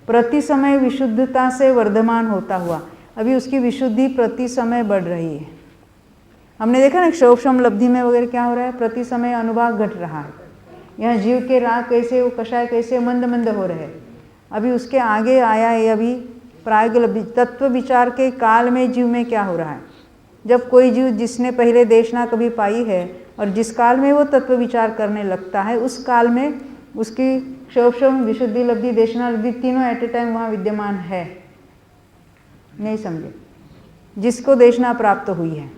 प्रति समय विशुद्धता से वर्धमान होता हुआ अभी उसकी विशुद्धि प्रति समय बढ़ रही है। हमने देखा ना क्षोभशम लब्धि में वगैरह क्या हो रहा है, प्रति समय अनुभाग घट रहा है। यहाँ जीव के राग कैसे, वो कषाय कैसे मंद मंद हो रहे हैं। अभी उसके आगे आया है अभी प्राग लब्धि। तत्व विचार के काल में जीव में क्या हो रहा है, जब कोई जीव जिसने पहले देशना कभी पाई है और जिस काल में वो तत्व विचार करने लगता है, उस काल में उसकी क्षोभशम विशुद्धि लब्धि देशना लब्धि तीनों एट ए टाइम वहाँ विद्यमान है। नहीं समझे? जिसको देशना प्राप्त हुई है,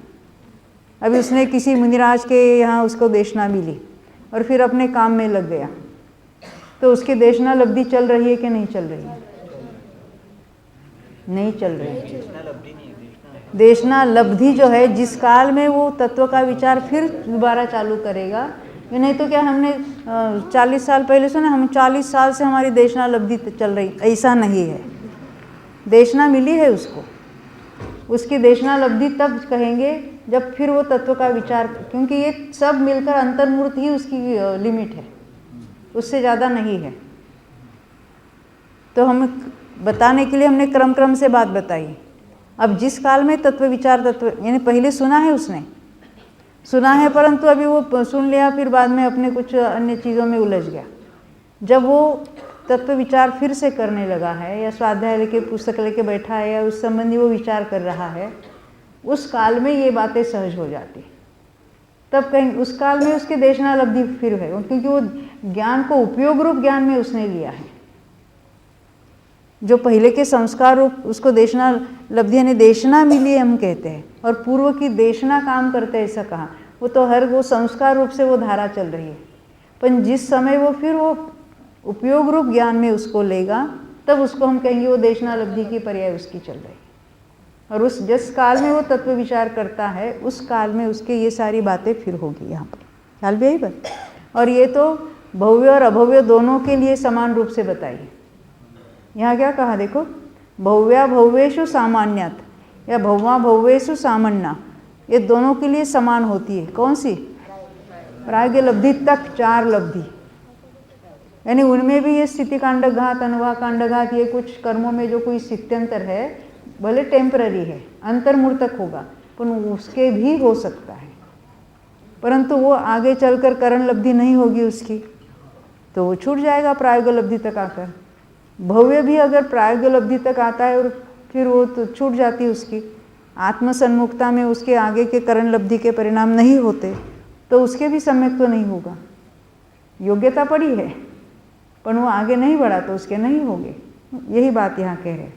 अभी उसने किसी मुनिराज के यहाँ उसको देशना मिली और फिर अपने काम में लग गया, तो उसकी देशना लब्धि चल रही है कि नहीं चल रही है? नहीं चल रही है। देशना लब्धि जो है, जिस काल में वो तत्व का विचार फिर दोबारा चालू करेगा। ये नहीं तो क्या हमने 40 साल पहले सुना, हम 40 साल से हमारी देशना लब्धि चल रही, ऐसा नहीं है। देशना मिली है उसको, उसकी देशना लब्धि तब कहेंगे जब फिर वो तत्व का विचार, क्योंकि ये सब मिलकर अंतर्मूर्त ही उसकी लिमिट है, उससे ज़्यादा नहीं है। तो हम बताने के लिए हमने क्रम क्रम से बात बताई। अब जिस काल में तत्व विचार तत्व यानी पहले सुना है, उसने सुना है, परंतु अभी वो सुन लिया, फिर बाद में अपने कुछ अन्य चीज़ों में उलझ गया। जब वो तत्व विचार फिर से करने लगा है, या स्वाध्याय लेके पुस्तक लेके बैठा है, या उस संबंधी वो विचार कर रहा है, उस काल में ये बातें सहज हो जाती। तब कहीं उस काल में उसके देशना लब्धि फिर है, क्योंकि वो ज्ञान को उपयोग रूप ज्ञान में उसने लिया है। जो पहले के संस्कार रूप उसको देशना लब्धि यानी देशना मिली हम कहते हैं, और पूर्व की देशना काम करते हैं ऐसा कहा। वो तो हर वो संस्कार रूप से वो धारा चल रही है, पर जिस समय वो फिर वो उपयोग रूप ज्ञान में उसको लेगा, तब उसको हम कहेंगे वो देशना लब्धि की पर्याय उसकी चल रही है। और उस जिस काल में वो तत्व विचार करता है, उस काल में उसके ये सारी बातें फिर होगी। यहाँ पर ख्याल भी यही बात। और ये तो भव्य और अभव्य दोनों के लिए समान रूप से बताइए। यहाँ क्या कहा देखो, भव्या भव्येषु सामान्यात या भव्वा भव्येषु सामान्या, ये दोनों के लिए समान होती है। कौन सी? प्राग्ञ लब्धि तक 4 लब्धि, यानी उनमें भी ये स्थिति कांडघात, अनुवाह कांडघात, ये कुछ कर्मों में जो कोई स्थित्यंतर है, भले टेम्पररी है, अंतर्मूर्तक होगा, पर उसके भी हो सकता है, परंतु वो आगे चलकर करण लब्धि नहीं होगी उसकी, तो वो छूट जाएगा प्रायोग लब्धि तक आकर। भव्य भी अगर प्रायोग लब्धि तक आता है और फिर वो तो छूट जाती है उसकी, आत्मसन्मुखता में उसके आगे के करण लब्धि के परिणाम नहीं होते, तो उसके भी सम्यक तो नहीं होगा। योग्यता पड़ी है, पर वो आगे नहीं बढ़ा तो उसके नहीं होंगे। यही बात यहाँ कह रहे हैं।